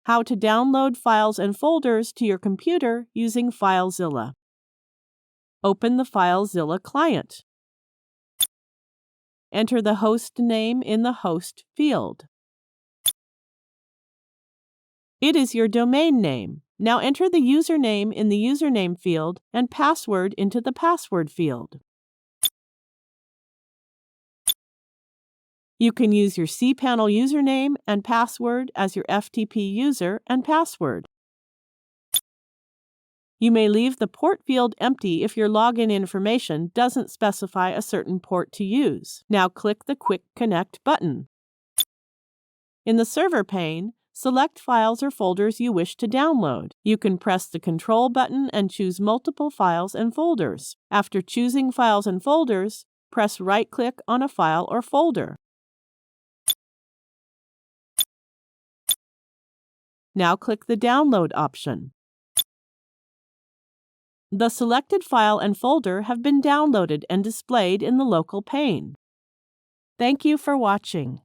How to download files and folders to your computer using FileZilla. Open the FileZilla client. Enter the host name in the host field. It is your domain name. Now enter the username in the username field and password into the password field. You can use your cPanel username and password as your FTP user and password. You may leave the port field empty if your login information doesn't specify a certain port to use. Now click the Quick Connect button. In the Server pane, select files or folders you wish to download. You can press the Control button and choose multiple files and folders. After choosing files and folders, press right-click on a file or folder. Now click the Download option. The selected file and folder have been downloaded and displayed in the local pane. Thank you for watching.